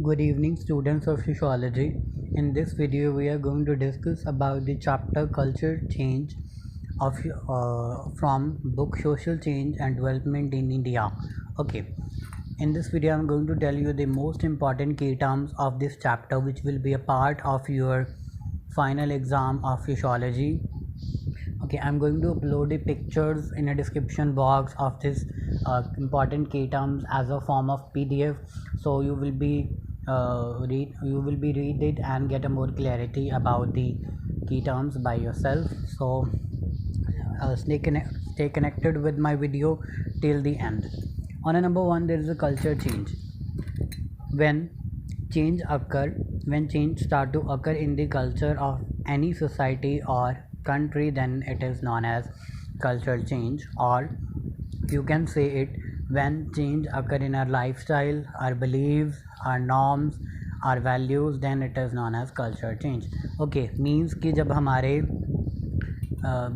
Good evening, students of sociology. In this video we are going to discuss about the chapter culture change of from book social change and development in India. Okay, in this video I'm going to tell you the most important key terms of this chapter, which will be a part of your final exam of sociology. Okay, I'm going to upload the pictures in a description box of this important key terms as a form of PDF, so you will be read it and get a more clarity about the key terms by yourself. So stay connected with my video till the end. On a number one, there is a culture change. when change occur when change start to occur in the culture of any society or country, then it is known as cultural change. Or you can say it when change occur in our lifestyle, our beliefs, our norms, our values, then it is known as culture change. Okay, means कि जब हमारे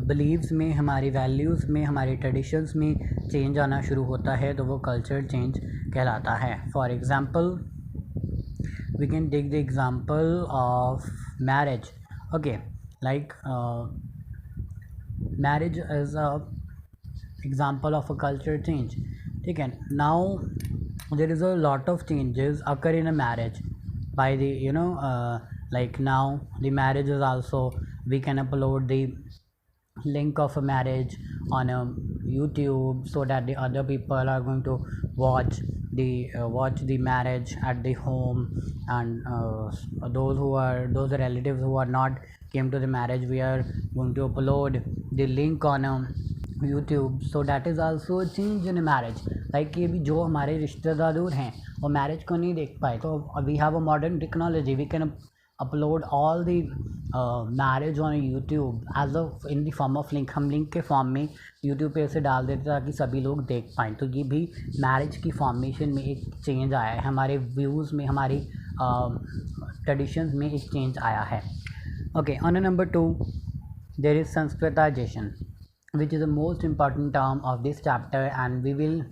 beliefs में, हमारी values में, हमारे traditions में change आना शुरू होता है तो वो कल्चर चेंज कहलाता है. For example we can take the example of marriage. Okay, like marriage is a example of a culture change. Okay, now there is a lot of changes occur in a marriage by the like now the marriage is also, we can upload the link of a marriage on a YouTube so that the other people are going to watch the marriage at the home. And those relatives who are not came to the marriage, we are going to upload the link on a YouTube. So that is also a change in a marriage. Like ये भी जो हमारे रिश्तेदार दूर हैं वो marriage को नहीं देख पाए, तो we have a modern technology, we can upload all the marriage on YouTube as a in the form of link. हम लिंक के फॉर्म में YouTube पे ऐसे डाल देते ताकि सभी लोग देख पाएँ. तो ये भी मैरिज की फॉर्मेशन में एक चेंज आया है, हमारे व्यूज़ में, हमारी ट्रेडिशंस में एक चेंज आया है. Okay, on number 2 there is Sanskritization, which is the most important term of this chapter, and we will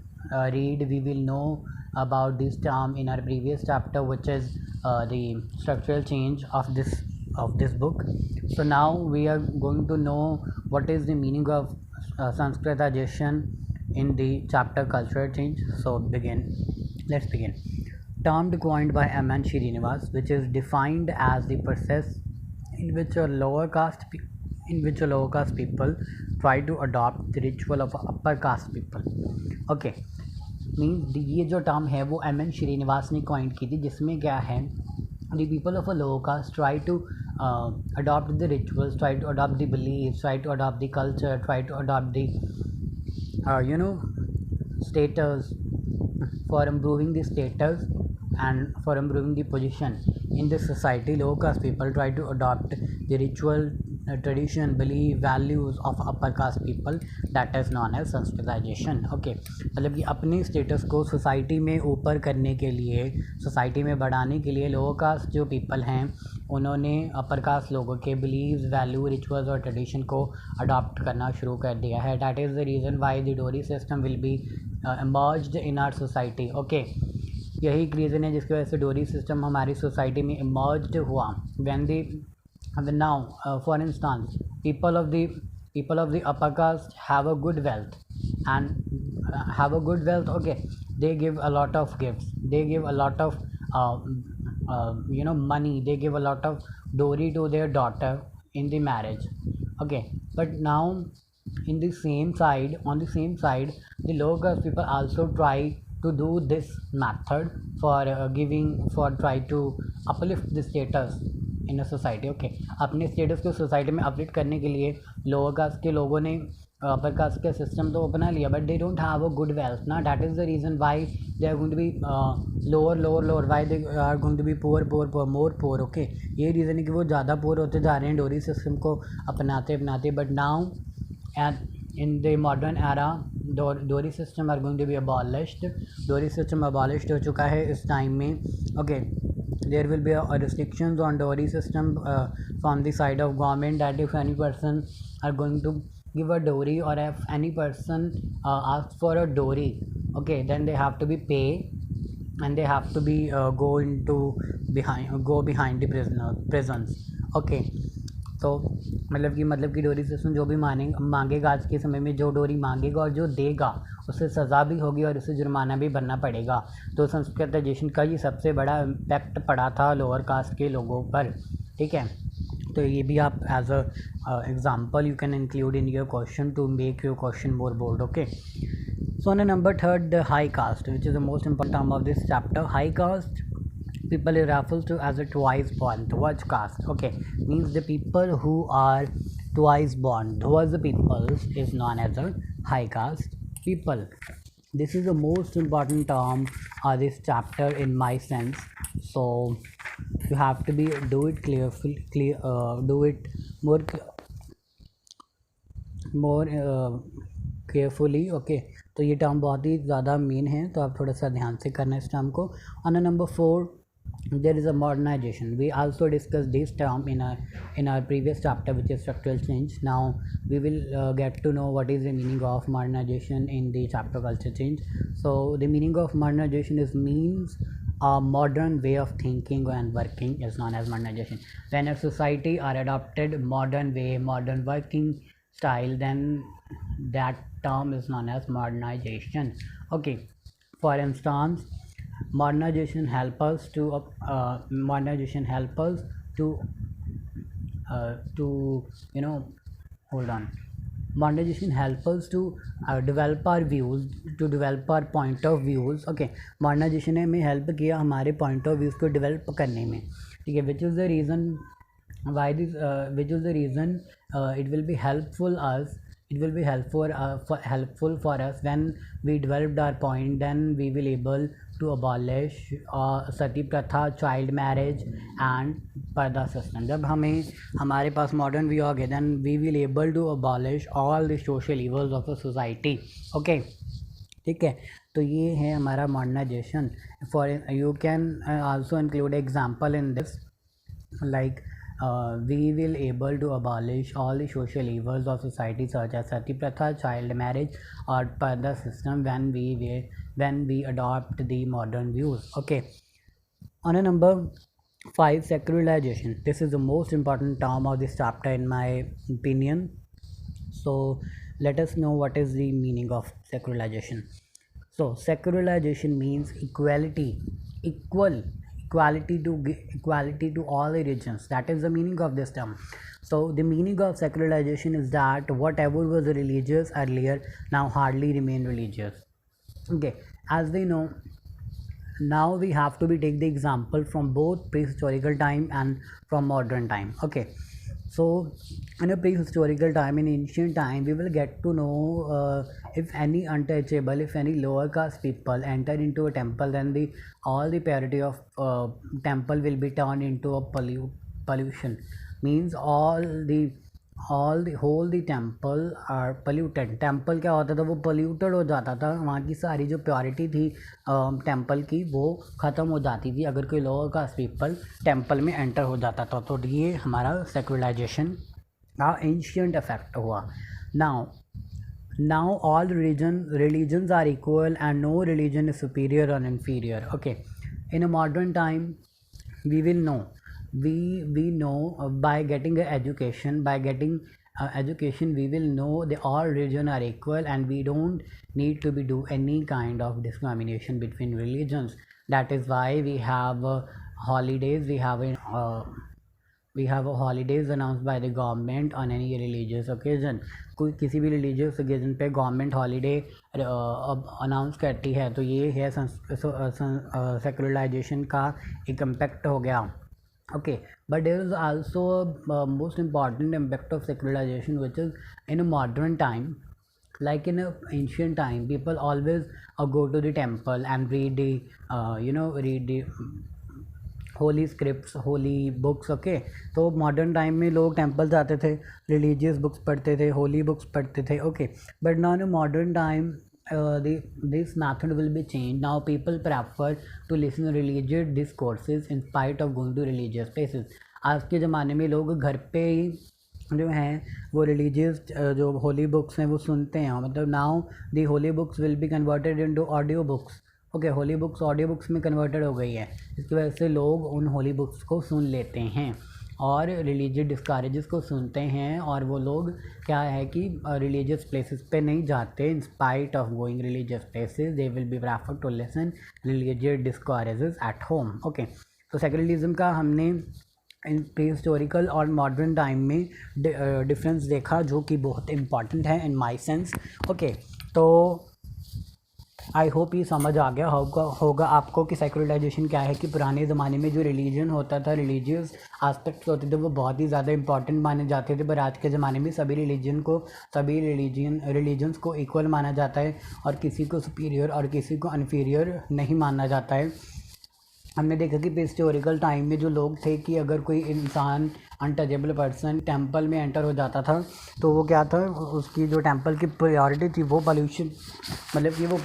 know about this term in our previous chapter, which is the structural change of this book. So now we are going to know what is the meaning of Sanskritization in the chapter cultural change. So let's begin. Term coined by M.N. Srinivas, which is defined as the process in which a lower caste people try to adopt the ritual of upper caste people. Okay, mean ये जो term है वो M.N. Srinivas ने coin की थी, जिसमें क्या है, the people of a lower caste try to adopt the rituals, try to adopt the beliefs, try to adopt the culture, try to adopt the status, for improving the status and for improving the position in the society. Lower caste people try to adopt the ritual, tradition, belief, values of upper caste people. That is known as Sanskritization. Okay, मतलब कि अपने status को society में ऊपर करने के लिए, society में बढ़ाने के लिए लोअर कास्ट जो पीपल हैं उन्होंने अपर कास्ट लोगों के बिलीव्स, वैल्यू, रिचुअल्स और ट्रेडिशन को अडॉप्ट करना शुरू कर दिया है. That is the reason why the dowry system will be emerged in our society. Okay, यही एक रीज़न है जिसकी वजह से डोरी सिस्टम हमारी सोसाइटी में इमर्ज्ड हुआ. when now for instance, people of the upper caste have a good wealth and okay, they give a lot of gifts, they give a lot of money, they give a lot of dowry to their daughter in the marriage. Okay, but now on the same side, the lower caste people also try to do this method for try to uplift the status in a society. Okay, अपने status को society में uplift करने के लिए lower caste के लोगों ने upper caste का सिस्टम तो अपना लिया, but they don't have a good wealth ना. That is the reason why they are going to be lower, why they are going to be poor more poor. Okay, ये reason है कि वो ज़्यादा पुअर होते जा रहे हैं डोरी सिस्टम को अपनाते. But now in the modern era डोरी system are going to be abolished. डोरी सिस्टम अबॉलिश्ड हो चुका है इस टाइम में. Okay, there will be a restrictions on dowry system from the side of government, that if any person are going to give a dowry or if any person asks for a dowry, okay, then they have to be pay and they have to be go behind the prisons. Okay, तो मतलब कि डोरी system जो भी मांगेगा आज के समय में, जो डोरी मांगेगा और जो देगा उससे सज़ा भी होगी और उसे जुर्माना भी भरना पड़ेगा। तो संस्कृताइजेशन का ये सबसे बड़ा इम्पैक्ट पड़ा था लोअर कास्ट के लोगों पर, ठीक है। तो ये भी आप as a example you can include in your question to make your question more bold. Okay, so on a number third, the high caste, which is the most important term of this chapter. High caste people is refers to as a twice born. Towards caste, okay, means the people who are twice born. Towards the people is known as a high caste people. This is the most important term of this chapter in my sense. So you have to be do it do it more carefully. Okay, तो ये term बहुत ही ज़्यादा main है, तो आप थोड़ा सा ध्यान से करना इस टर्म को। On number 4, there is a modernization. We also discussed this term in our previous chapter, which is structural change. Now we will get to know what is the meaning of modernization in the chapter culture change. So the meaning of modernization is means a modern way of thinking and working is known as modernization. When a society are adopted modern way, modern working style, then that term is known as modernization. Okay, for instance, modernization help us to you know hold on modernization help us to develop our views, to develop our point of views. Okay, modernization ने हमें help किया हमारे point of views को develop करने में, ठीक है। which is the reason why this which is the reason it will be helpful us, it will be helpful for us when we developed our point, then we will able to abolish sati pratha, child marriage and purdah system. जब हमें हमारे पास modern view आ गया, then we will able to abolish all the social evils of a society. Okay, ठीक है, तो ये है हमारा modernization. For you can also include example in this, like we will able to abolish all the social evils of society such as sati pratha, child marriage or parda system when we adopt the modern views. Okay, on a number 5, secularization. This is the most important term of this chapter in my opinion. So let us know what is the meaning of secularization. So secularization means equality to all religions. That is the meaning of this term. So the meaning of secularization is that whatever was religious earlier now hardly remain religious. Okay, as we know, now we have to take the example from both prehistorical time and from modern time. Okay, so in a prehistorical time, in ancient time, we will get to know if any untouchable, if any lower caste people enter into a temple, then all the purity of temple will be turned into a pollution. Means all the whole the temple are polluted. Temple क्या होता था, वो polluted हो जाता था, वहाँ की सारी जो प्योरिटी थी टेम्पल की वो ख़त्म हो जाती थी अगर कोई लोअर कास्ट पीपल टेम्पल में एंटर हो जाता था। तो ये हमारा सेकुलराइजेशन का एंशियंट इफेक्ट हुआ। now all religions are equal and no religion is superior or inferior. Okay, in a modern time we will know, we know by getting education, we will know the all religion are equal and we don't need to do any kind of discrimination between religions. That is why we have holidays, we have holidays announced by the government on any religious occasion. कोई किसी भी religious occasion पे government holiday announce करती है, तो ये है secularisation का एक इम्पैक्ट हो गया। Okay, but there is also a most important impact of secularization, which is in a modern time. Like in a ancient time, people always go to the temple and read the Holi scripts, holy books. Okay, तो modern time में लोग temple जाते थे, religious books पढ़ते थे, holy books पढ़ते थे। Okay, but now in modern time this method will be changed. Now people prefer to listen to religious discourses in spite of going to religious places. आज के ज़माने में लोग घर पे ही जो हैं वो रिलीजियस जो होली बुक्स हैं वो सुनते हैं। मतलब now the holy books will be converted into audio books. Okay, holy books audio books में कन्वर्टेड हो गई है, इसकी वजह से लोग उन होली बुक्स को सुन लेते हैं और रिलीजियस डिस्करेजेस को सुनते हैं, और वो लोग क्या है कि रिलीजियस प्लेसेस पे नहीं जाते। In spite of going religious places they will be prefer to listen religious discourses at home. Okay, तो सेक्युलरिज्म का हमने इन प्री हिस्टोरिकल और मॉडर्न टाइम में डिफरेंस देखा, जो कि बहुत इम्पॉर्टेंट है इन माई सेंस। ओके, तो आई होप ये समझ आ गया होगा आपको कि सेक्युलराइजेशन क्या है, कि पुराने ज़माने में जो रिलीजन होता था, रिलीजियस एस्पेक्ट्स होते थे, वो बहुत ही ज़्यादा इंपॉर्टेंट माने जाते थे। पर आज के ज़माने में सभी रिलीजन्स को इक्वल माना जाता है और किसी को सुपीरियर और किसी को इन्फीरियर नहीं माना जाता है। हमने देखा कि हिस्टोरिकल टाइम में जो लोग थे कि अगर कोई इंसान अनटचेबल पर्सन टेंपल में एंटर हो जाता था तो वो क्या था, उसकी जो टेंपल की प्योरिटी थी वो पॉल्यूशन, मतलब कि वो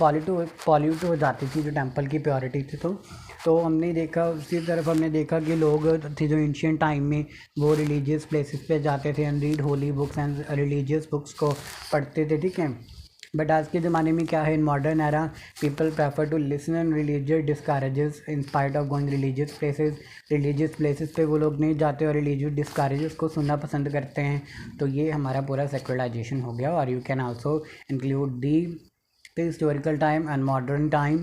पॉल्यूट हो जाती थी जो टेंपल की प्योरिटी थी। तो हमने देखा, उसी तरफ हमने देखा कि लोग थे जो एंशिएंट टाइम में वो रिलीजियस प्लेसेस पे जाते थे and read holy books and religious books को पढ़ते थे, ठीक है। बट आज के ज़माने में क्या है, in modern era people prefer to listen and religious discourses in spite of going religious places पे वो लोग नहीं जाते और रिलीजियस डिस्करेजेस को सुनना पसंद करते हैं। तो ये हमारा पूरा सेक्युलराइजेशन हो गया। और you can also include the historical time and modern time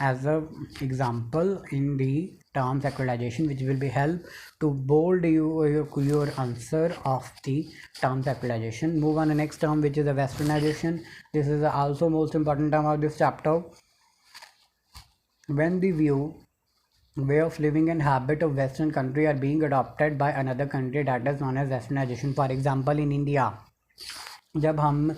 as a example in the term secularization, which will be help to bold your answer of the term secularization. Move on the next term, which is the westernization. This is also most important term of this chapter. When the way of living and habit of western country are being adopted by another country, that is known as westernization. For example, in India, जब हम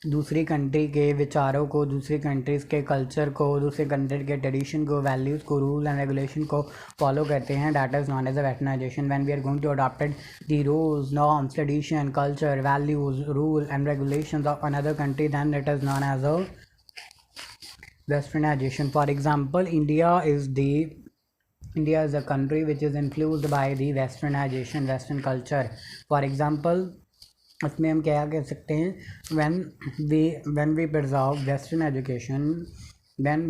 दूसरी country के विचारों को, दूसरी countries के culture को, दूसरे कंट्री के ट्रेडिशन को, वैल्यूज़ को, रूल एंड रेगुलेशन को फॉलो करते हैं, that is known as a westernization. When we are going to adopted the rules, norms, tradition, culture, values, rule and regulations of another country, then it is known as a westernization. For example, India is a country which is influenced by the westernization, western culture. For example, इसमें हम क्या कह सकते हैं, when we preserve western education, then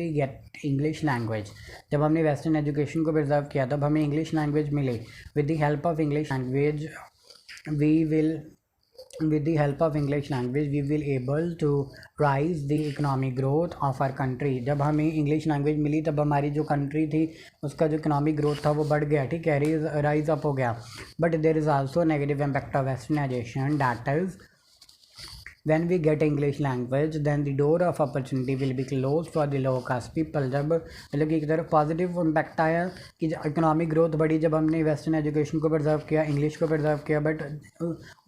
we get English language. जब हमने western education को preserve किया तब हमें इंग्लिश लैंग्वेज मिली। With the help of English language we will able to rise the economic growth of our country. जब हमें English language मिली तब हमारी जो कंट्री थी उसका जो इकोनॉमिक ग्रोथ था वो बढ़ गया, ठीक है, राइज अप हो गया। But there is also negative impact of westernization, that is when we get English language then the door of opportunity will be closed for the low caste people. जब मतलब कि एक तरफ पॉजिटिव इम्पैक्ट आया कि economic growth बढ़ी जब हमने वेस्टर्न एजुकेशन को प्रिजर्व किया, इंग्लिश को प्रिजर्व किया। बट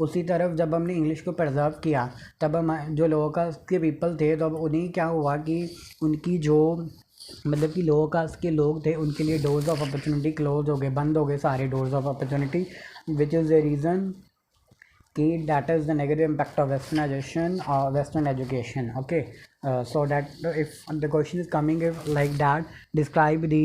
उसी तरफ जब हमने इंग्लिश को प्रिजर्व किया तब हम जो लोअर कास्ट के पीपल थे तो अब उन्हें क्या हुआ कि उनकी जो मतलब कि लोअर कास्ट के लोग थे उनके लिए डोर्स ऑफ अपॉर्चुनिटी क्लोज हो गए, बंद हो गए सारे doors of opportunity, which is the reason कि that is the negative impact of westernization or western education. Okay, so that if the question is coming like that, describe the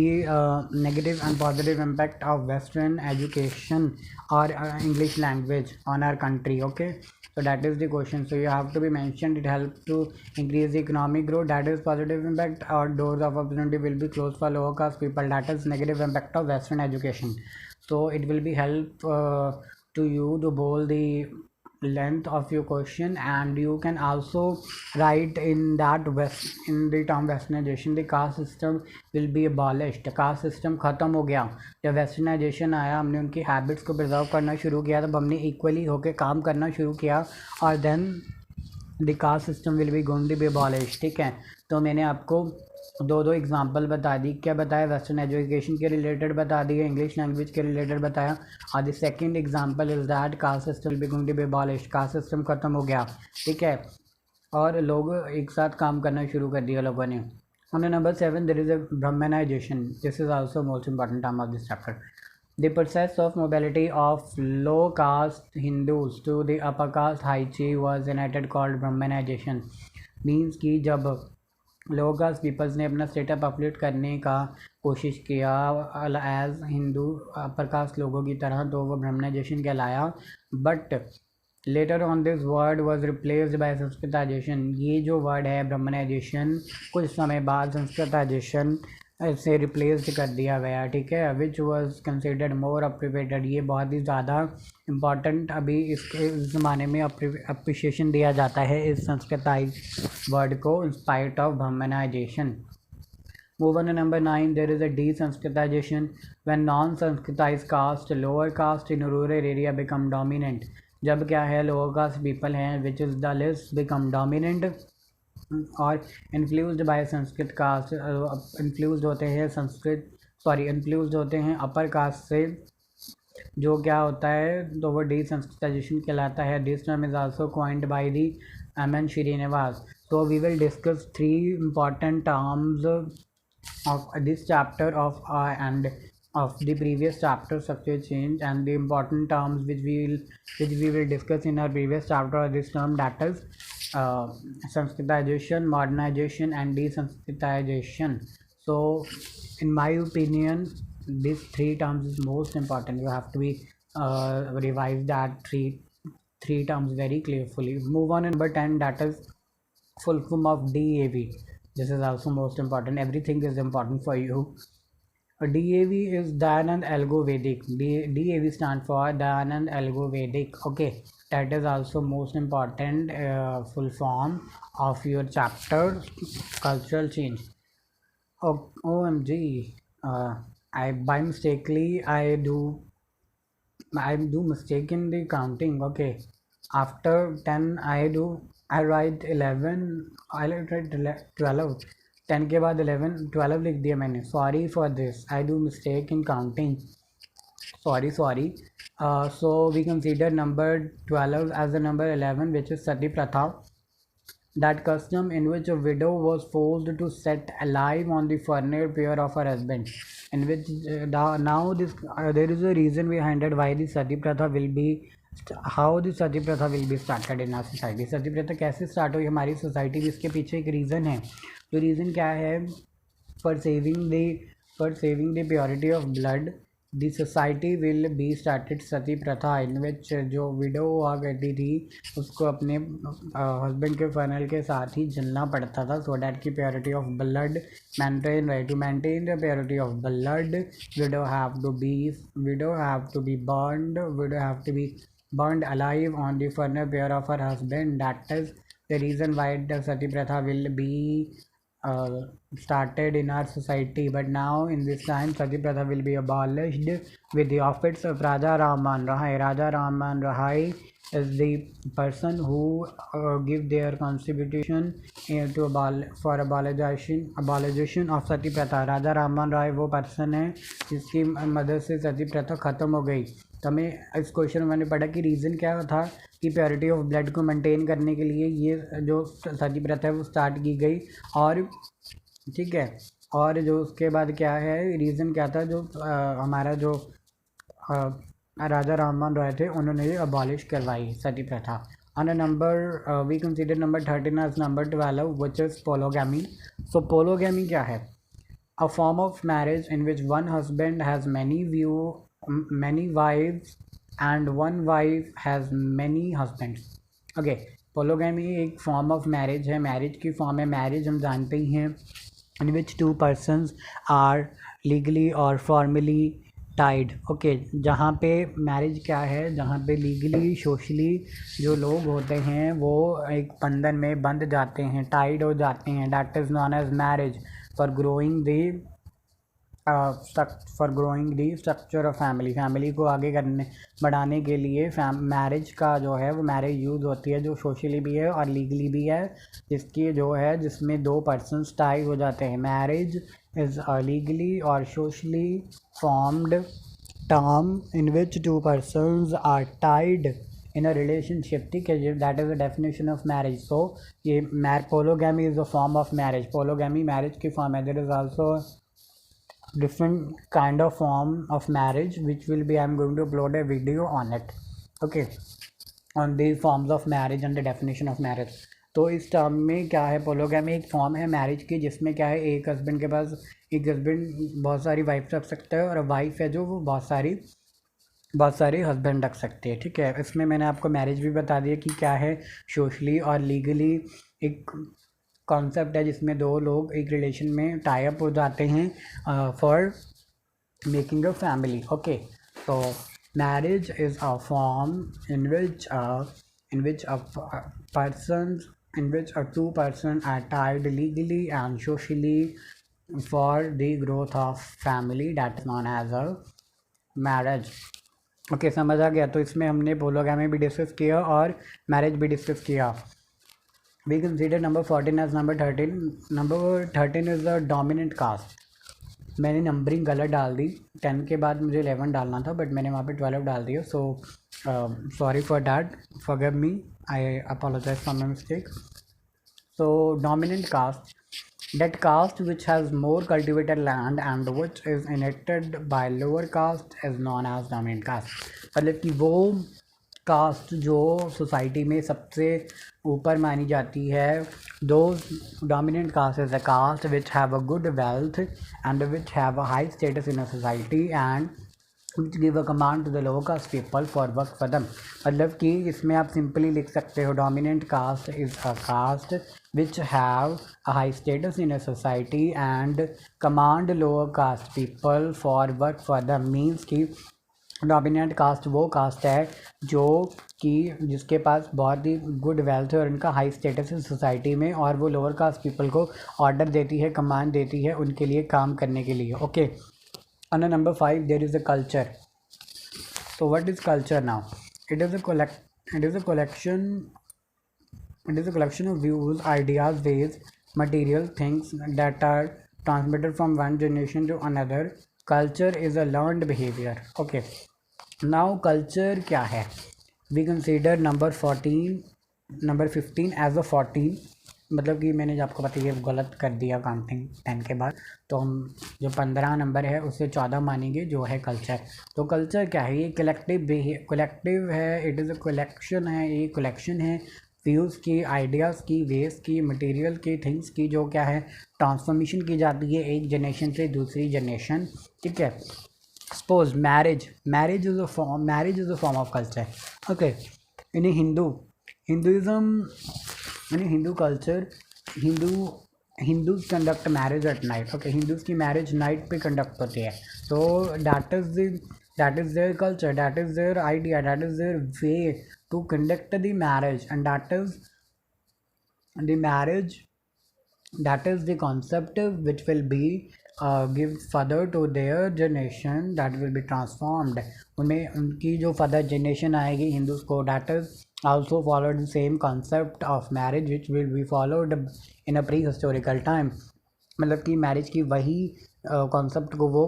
negative and positive impact of western education or English language on our country. Okay, so that is the question. So you have to be mentioned, it helps to increase the economic growth, that is positive impact, or doors of opportunity will be closed for lower caste people, that is negative impact of western education. So it will be help to you to bold the length of your question, and you can also write in that in the term westernization the caste system will be abolished. caste system ख़त्म हो गया जब westernisation आया, हमने उनकी habits को preserve करना शुरू किया, तब हमने इक्वली होकर काम करना शुरू किया और then the caste system will be going to be abolished, ठीक है। तो मैंने आपको दो एग्जांपल बता दी, क्या बताया, वेस्टर्न एजुकेशन के रिलेटेड बता दिया, इंग्लिश लैंग्वेज के रिलेटेड बताया। और the second example is that caste system will be going to be abolished, caste system खत्म हो गया, ठीक है, और लोग एक साथ काम करना शुरू कर दिया लोगों ने। On number 7, there is a Brahmanization. This is also most important term of this chapter. The process of mobility of low caste Hindus to the upper caste Haichi was enacted called Brahmanization. Means कि जब लो cast peoples ने अपना स्टेटअप uplift करने का कोशिश किया as Hindu अपर caste लोगों की तरह, तो वो ब्रह्मनाइजेशन कहलाया। But later on this word was replaced by Sanskritisation. ये जो वर्ड है ब्राह्मणाइजेशन, कुछ समय बाद संस्कृताइजेशन से रिप्लेस्ड कर दिया गया, ठीक है, विच वॉज कंसिडर्ड मोर अप्रिवेटेड। ये बहुत ही ज़्यादा इम्पॉर्टेंट अभी इसके इस ज़माने में अप्रिशिएशन दिया जाता है इस संस्कृताइज वर्ड को in spite of Brahmanization. Move on to number 9. There is a desanskritization when non-sanskritized caste, lower caste in rural area become dominant. जब क्या है lower caste people हैं which is the less become dominant और influenced by Sanskrit caste, influenced होते हैं influenced होते हैं upper caste से, जो क्या होता है तो वो desanskritization कहलाता है. This term is also coined by the M.N. Srinivas. So we will discuss 3 important terms of this chapter and of the previous chapter, structure change, and the important terms which we will discuss in our previous chapter of this term, that is Sanskritization, modernization, and desanskritization. So in my opinion these 3 terms is most important. You have to be revise that three terms very carefully. Move on to number 10, that is full form of DAV. This is also most important. Everything is important for you. DAV is Dayanand Algo Vedic. DAV stand for Dayanand Algo Vedic. Okay, that is also most important full form of your chapter cultural change. OMG, I by mistakenly I do mistake in the counting. Okay, after 10 I write 11, I write 12, 10 के बाद 11 12 लिख दिया मैंने. Sorry for this, I do mistake in counting. Sorry. So we consider number 12 as the number 11, which is Sati Pratha, that custom in which a widow was forced to set alive on the funeral pyre of her husband, in which now this there is a reason behind it why the Sati Pratha will be, how the Sati Pratha will be started in our society. Sati Pratha कैसे start हुई हमारी society में, इसके पीछे एक reason है. तो reason क्या है? For saving the purity of blood the society will be started sati प्रथा, इन विच जो विडो हुआ करती थी उसको अपने हस्बैंड के फनल के साथ ही जलना पड़ता था, सो डैट की purity of blood maintain, right to maintain the purity of blood widow have to be burned alive on the funeral pyre of her husband. That is the reason why the Sati Pratha will be started in our society. But now in this time Sati Pratha will be abolished with the office of Raja Raman Rahai. Raja Raman Rahai is the person who give their contribution for abolition of Sati Pratha. Raja Raman Rai वो person है जिसकी मदद से सती प्रथा ख़त्म हो गई. तो हमें इस क्वेश्चन में मैंने पढ़ा कि रीज़न क्या था कि प्योरिटी ऑफ ब्लड को मेंटेन करने के लिए ये जो सती प्रथा है वो स्टार्ट की गई. और ठीक है, और जो उसके बाद क्या है रीज़न क्या था, जो हमारा जो राजा राममोहन रॉय थे उन्होंने ये अबॉलिश करवाई सती प्रथा. On a number we consider number 13 as number 12, which is polygamy. So polygamy क्या है? A form of marriage in which one husband has many wives and one wife has many husbands. Okay, polygamy एक form of marriage है, marriage की form है. marriage हम जानते ही हैं in which 2 persons are legally or formally tied. okay, जहाँ पे marriage क्या है, जहाँ पे legally socially जो लोग होते हैं वो एक बंधन में बंध जाते हैं, tied हो जाते हैं, that is known as marriage. for growing the structure of family को आगे बढ़ाने के लिए मैरिज का जो है वो मैरिज यूज़ होती है, जो सोशली भी है और लीगली भी है, जिसकी जो है जिसमें 2 पर्सन्स टाई हो जाते हैं. मैरिज इज़ लीगली और socially formed term in which 2 persons are tied in a relationship. ठीक है, that is the definition of marriage. So ये polygamy is a form of marriage. Polygamy marriage की form है. There is also different kind of form of marriage which will be I'm going to upload a video on it. okay, on the forms of marriage and the definition of marriage. तो इस term में क्या है, पोलोगैमी एक form है marriage की जिसमें क्या है एक हस्बैंड के पास एक हस्बैंड बहुत सारी वाइफ रख सकता है और वाइफ है जो वो बहुत सारी बहुत सारे हस्बैंड रख सकते हैं, ठीक है। इसमें मैंने आपको मैरिज भी बता दिया कि क्या है, सोशली और लीगली एक कॉन्सेप्ट है जिसमें दो लोग एक रिलेशन में टाई अप हो जाते हैं for making a family, okay. तो marriage is a form in which a persons in which a two person are tied legally and socially for the growth of family that is known as a marriage। Okay समझ आ गया। तो इसमें हमने पोलोगैमी भी discuss किया और marriage भी discuss किया। We consider number 14 as number 13। Number 13 is the dominant caste. मैंने नंबरिंग गलत डाल दी, 10 के बाद मुझे 11 डालना था बट मैंने वहाँ पे 12 डाल दिया। So sorry for that, forgive me, I apologize for my mistake. So dominant caste, that caste which has more cultivated land and which is inherited by lower caste is known as dominant caste। मतलब कि वो cast जो society में सबसे ऊपर मानी जाती है, the dominant caste is a caste which have a good wealth and which have a high status in a society and which give a command to the lower caste people for work for them। मतलब कि इसमें आप simply लिख सकते हो dominant caste is a caste which have a high status in a society and command lower caste people for work for them। Means कि dominant caste वो caste है जो कि जिसके पास बहुत ही गुड वेल्थ है और उनका हाई स्टेटस है सोसाइटी में, और वो लोअर कास्ट पीपल को ऑर्डर देती है, कमांड देती है उनके लिए काम करने के लिए, okay. On number 5 there is a culture। So what is culture now? It is a collection of views, ideas, ways, material things that are transmitted from one generation to another। Culture is a learned behavior, okay। Now culture क्या है? We consider number 15 as a 14। मतलब कि मैंने जो आपको बताया गलत कर दिया काउंटिंग 10 के बाद, तो हम जो 15 नंबर है उससे 14 मानेंगे जो है कल्चर। तो कल्चर क्या है? ये कलेक्टिव है, इट इज़ अ कलेक्शन है, ये कलेक्शन है व्यूज़ की, आइडियाज़ की, वेज की, मटेरियल की, थिंग्स की, जो क्या है ट्रांसफॉर्मेशन की जाती है एक जनरेशन से दूसरी जनरेशन, ठीक है। Suppose marriage is a form of culture, okay. In Hinduism, यानी Hindu culture, Hindus conduct marriage at night, okay. Hindus की मैरिज नाइट पे कंडक्ट होती है। तो that is their culture, that is their idea, that is their way to conduct the marriage and that is the marriage, that is the concept which will be give further to their generation that will be transformed। उनमें उनकी जो further generation आएगी Hindus को, that is also followed the same concept of marriage which will be followed in a pre-historical time। मतलब कि marriage की वही concept को वो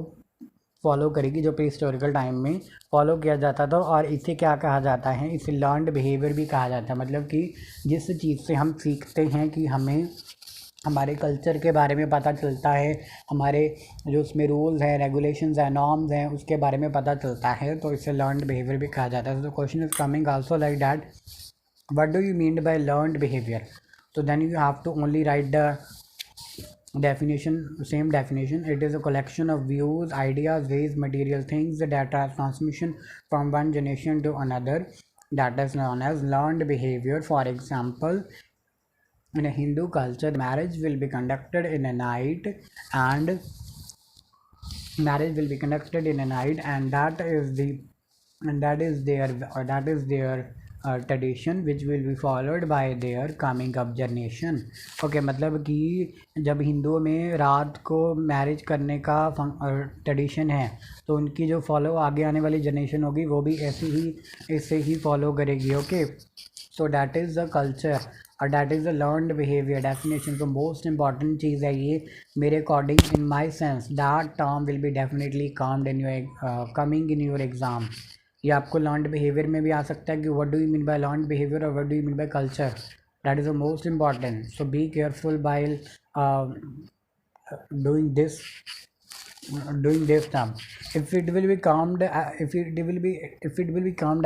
फॉलो करेगी जो प्री हिस्टोरिकल टाइम में फॉलो किया जाता था। और इसे क्या कहा जाता है? इसे लर्नड बिहेवियर भी कहा जाता है। मतलब कि जिस चीज़ से हम सीखते हैं कि हमें हमारे कल्चर के बारे में पता चलता है, हमारे जो उसमें रूल्स हैं, रेगुलेशंस हैं, नॉर्म्स हैं, उसके बारे में पता चलता है, तो इसे लर्नड बिहेवियर भी कहा जाता है। तो question is coming also like that, what do you mean by learned behaviour? तो then you have to only write the definition, same definition। It is a collection of views, ideas, ways, material things that are transmission from one generation to another, that is known as learned behavior। For example, in a Hindu culture, marriage will be conducted in a night and that is their tradition which will be followed by their coming up generation, okay. मतलब कि जब हिंदुओं में रात को marriage करने का tradition है, तो उनकी जो फॉलो आगे आने वाली जनरेशन होगी वो भी ऐसे ही फॉलो करेगी, okay. So that is the culture और that is the learned behaviour definition. तो मोस्ट इंपॉर्टेंट चीज़ है ये मेरे according, in my sense that term will be definitely coming in your exam. ये आपको लर्नड बिहेवियर में भी आ सकता है कि what do you mean by learned behaviour और what do you mean by culture. That is the most important. So be careful by doing this term। if it will be counted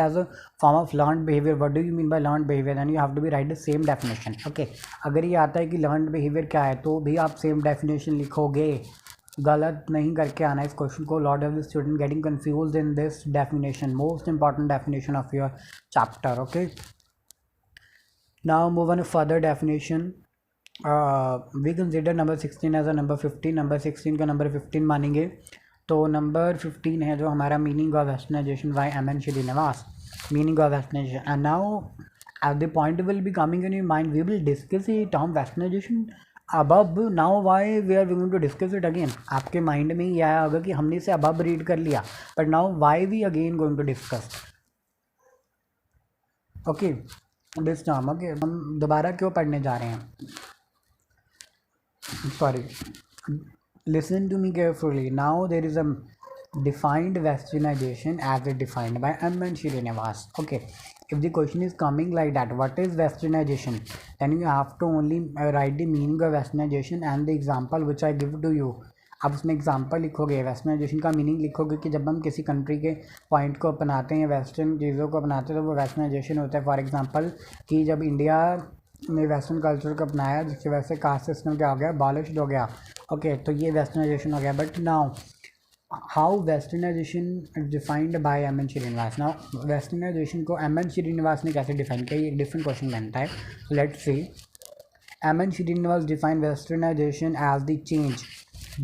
as a form of learned behavior, what do you mean by learned behavior? then you have to be write the same definition, okay। अगर ये आता है कि learned behavior क्या है, तो भी आप same definition लिखोगे। गलत नहीं करके आना इस क्वेश्चन को. Lot of the student getting confuse in this definition, most important definition of your chapter. Okay, now move on further definition. We consider number 16 as a number 15. Number 16 का number 15 मानेंगे. तो नंबर 15 है जो हमारा meaning of westernization by M N. Srinivas. Meaning of westernization. And now at the point will be coming in your mind, we will discuss the term westernization above. Now why we are going to discuss it again? आपके mind में ये आया होगा कि हमने इसे above read कर लिया, but now why we again going to discuss? Okay, this term. Okay, हम दोबारा क्यों पढ़ने जा रहे हैं? Sorry, listen to me carefully. Now there is a defined westernization as defined by M.N. Srinivas. Okay, if the question is coming like that, what is westernization, then you have to only write the meaning of westernization and the example which I give to you. आप उसमें example लिखोगे, westernisation का meaning लिखोगे कि जब हम किसी country के पॉइंट को अपनाते हैं, वेस्टर्न चीज़ों को अपनाते हैं, तो वो वेस्टर्नाइजेशन होता है. फॉर एग्जांपल कि जब इंडिया ने वेस्टर्न कल्चर को अपनाया जिसकी वजह से कास्ट सिस्टम क्या हो गया, अबॉलिश्ड हो गया. ओके, तो ये वेस्टर्नाइजेशन हो गया. But now how westernization defined by M N. Srinivas. Now westernization को एम.एन. श्रीनिवास ने कैसे डिफाइन किया, ये एक डिफरेंट क्वेश्चन बनता है. Let's see. M N. Srinivas define westernization as the change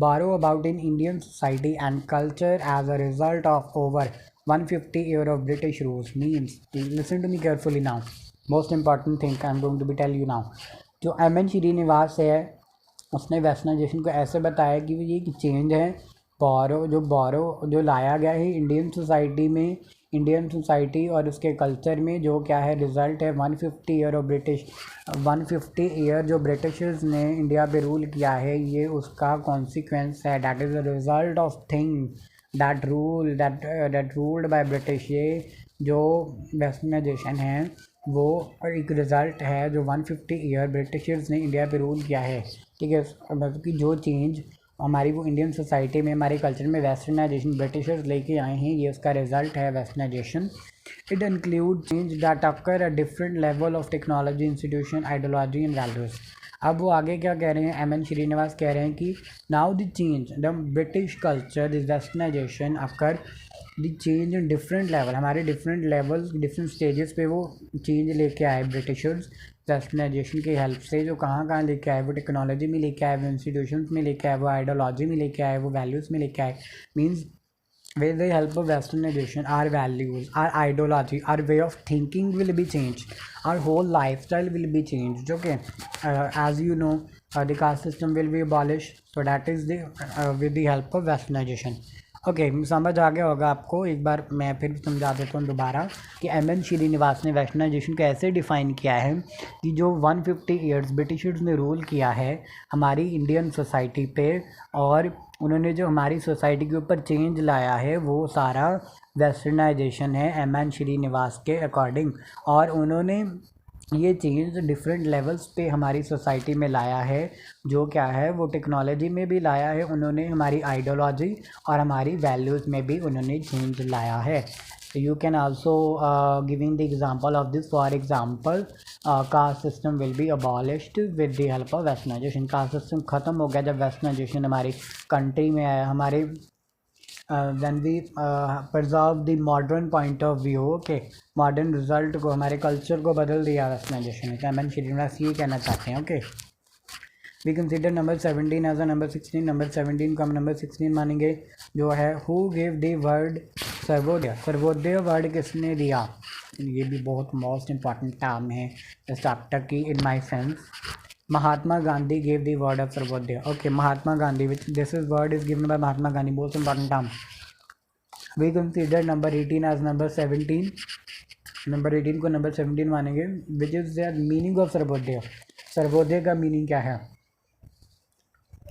borrow about in Indian society and culture as a result of over 150 years of British rules. Means, listen to me carefully now. Most important thing I am going to be tell you now. जो M.N.. Srinivas है उसने westernisation को ऐसे बताया कि ये एक change है, बोरो जो लाया गया है इंडियन सोसाइटी में, इंडियन सोसाइटी और उसके कल्चर में, जो क्या है रिज़ल्ट है 150 ईयर ऑफ ब्रिटिश, 150 ईयर जो ब्रिटिशर्स ने इंडिया पे रूल किया है, ये उसका कॉन्सिक्वेंस है. That is the result of thing that ruled by British. ये जो वेस्टर्नाइजेशन है वो एक रिज़ल्ट है जो 150 ईयर ब्रिटिशर्स ने इंडिया पे रूल किया है. ठीक है, मतलब कि जो चेंज हमारी वो इंडियन सोसाइटी में, हमारे कल्चर में वेस्टर्नाइजेशन ब्रिटिशर्स लेके आए हैं, ये उसका रिजल्ट है westernization. It include change that occur a different level of technology, institution, ideology and values. अब वो आगे क्या कह रहे हैं, एम.एन. श्रीनिवास कह रहे हैं कि now the change the British culture this westernization occur the change in different level. हमारे डिफरेंट लेवल, डिफरेंट स्टेजेस पे वो चेंज लेके आए ब्रिटिशर्स वेस्टर्नाइजेशन की हेल्प से. जो कहाँ लेके आए, वो टेक्नोलॉजी में लेके आए, वो इंस्टीट्यूशंस में लेके आए, वो आइडियोलॉजी में लेके आए, वो वैल्यूज़ में लेके आए. Means with the help of westernization, our values, our ideology, our way of thinking will be changed, our whole lifestyle will be changed. Okay, as you know, the caste system will be abolished, so that is the with the help of westernization. Okay, समझ आ गया होगा आपको. एक बार मैं फिर समझा देता हूँ दोबारा कि एम.एन. श्रीनिवास ने वेस्टर्नाइजेशन को ऐसे डिफ़ाइन किया है कि जो 150 ईयर्स ब्रिटिशर्स ने रूल किया है हमारी इंडियन सोसाइटी पे, और उन्होंने जो हमारी सोसाइटी के ऊपर चेंज लाया है वो सारा वेस्टर्नाइजेशन है एम.एन. श्रीनिवास के अकॉर्डिंग. और उन्होंने ये चेंज डिफरेंट लेवल्स पे हमारी सोसाइटी में लाया है. जो क्या है वो टेक्नोलॉजी में भी लाया है उन्होंने, हमारी आइडियोलॉजी और हमारी वैल्यूज़ में भी उन्होंने चेंज लाया है. तो you can also giving the example of this. For example, caste system will be abolished with the help of westernization. Caste system ख़त्म हो गया जब वेस्टर्नाइजेशन हमारी कंट्री में आया. हमारे when we preserve the modern point of view, okay, modern result को, हमारे कल्चर को बदल दिया वेस्टर्नाइजेशन. एम.एन. श्रीनिवास ये कहना चाहते हैं. Okay, we consider number 17 as a number 16. Number 17 को हम नंबर 16 मानेंगे, जो है who give the word Sarvodaya. Sarvodaya word किसने दिया, ये भी बहुत मोस्ट इंपॉर्टेंट टर्म है इस चैप्टर की in my sense. Mahatma Gandhi gave the word of Sarvodaya. Okay, Mahatma Gandhi, which this is word is given by Mahatma Gandhi, most important term. We consider number 18 as number 17. Number 18 को number 17 मानेंगे. Which is the meaning of Sarvodaya. Sarvodaya का meaning क्या है.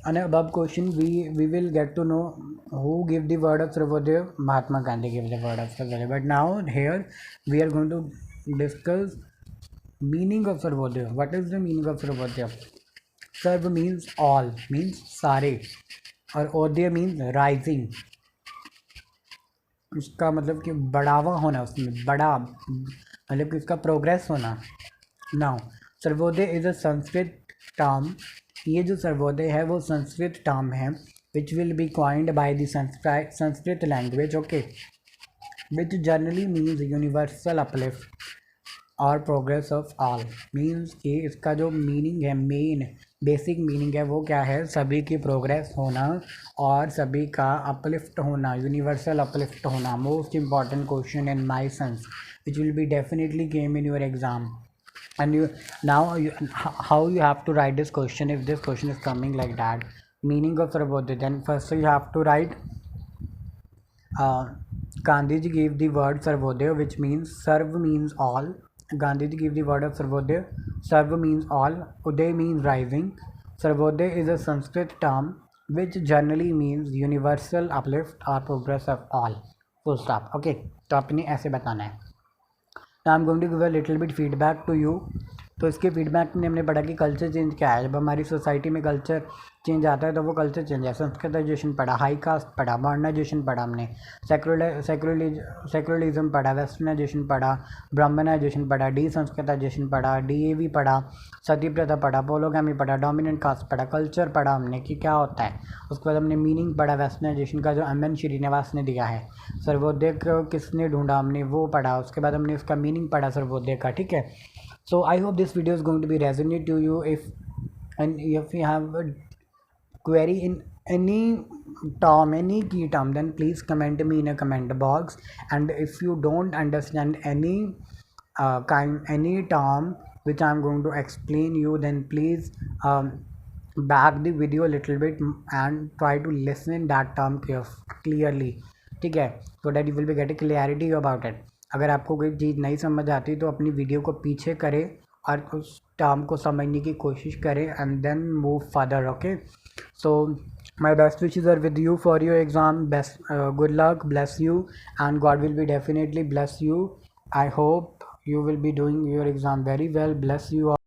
And above question we will get to know who gave the word of Sarvodaya. Mahatma Gandhi gave the word of Sarvodaya. But now here we are going to discuss meaning of Sarvodaya. What is the meaning of Sarvodaya? Sarv means all, means सारे, और ओदय means rising. उसका मतलब कि बढ़ावा होना, उसमें बड़ा मतलब कि उसका प्रोग्रेस होना. Now Sarvodaya is a Sanskrit term. ये जो सर्वोदय है वो संस्कृत टर्म है which will be coined by the Sanskrit language, okay, which generally means universal uplift और प्रोग्रेस ऑफ ऑल। मीन्स कि इसका जो मीनिंग है, मेन बेसिक मीनिंग है, वो क्या है, सभी की प्रोग्रेस होना और सभी का अपलिफ्ट होना, यूनिवर्सल अपलिफ्ट होना। Most important question in my sense which will be definitely came in your exam. And you now how you have to write this question if this question is coming like that, meaning of Sarvodaya, then first you have to write Gandhiji gave the word Sarvodaya, which means serve means all. Gandhiji gave the word of Sarvodaya. Sarv means all. Uday means rising. Sarvodaya is a Sanskrit term which generally means universal uplift or progress of all. Full stop. Okay, तो आपने ऐसे बताना है। Now I'm going to give a little bit feedback to you. तो इसके feedback में हमने पढ़ा कि कल्चर चेंज क्या है। जब हमारी सोसाइटी में कल्चर चेंज आता है तो वो कल्चर चेंज है। संस्कृताइजेशन पढ़ा, हाई कास्ट पढ़ा, मॉडर्नाइजेशन पढ़ा हमने, सेक्युलरिज्म पढ़ा, वेस्टर्नाइजेशन पढ़ा, ब्राह्मणाइजेशन पढ़ा, डी संस्कृताइजेशन पढ़ा, DAV पढ़ा, सती प्रथा पढ़ा, पोलोगैमी पढ़ा, डोमिनेंट कास्ट पढ़ा, कल्चर पढ़ा हमने कि क्या होता है। उसके बाद हमने मीनिंग पढ़ा वेस्टर्नाइजेशन का, जो MN श्रीनिवास ने दिया है। सर्वोदय को किसने ढूंढा, हमने वो पढ़ा। उसके बाद हमने उसका मीनिंग पढ़ा सर्वोदय का, ठीक है। So I hope this video is going to be resonate to you. If you have a query in any term, any key term, then please comment me in a comment box. And if you don't understand any any term which I am going to explain you, then please back the video a little bit and try to listen that term clearly, ठीक है, so that you will be getting clarity about it. अगर आपको कोई चीज़ नहीं समझ आती तो अपनी वीडियो को पीछे करें और उस टर्म को समझने की कोशिश करें and then move further, okay. So my best wishes are with you for your exam. Best good luck, bless you, and God will be definitely bless you. I hope you will be doing your exam very well. Bless you all.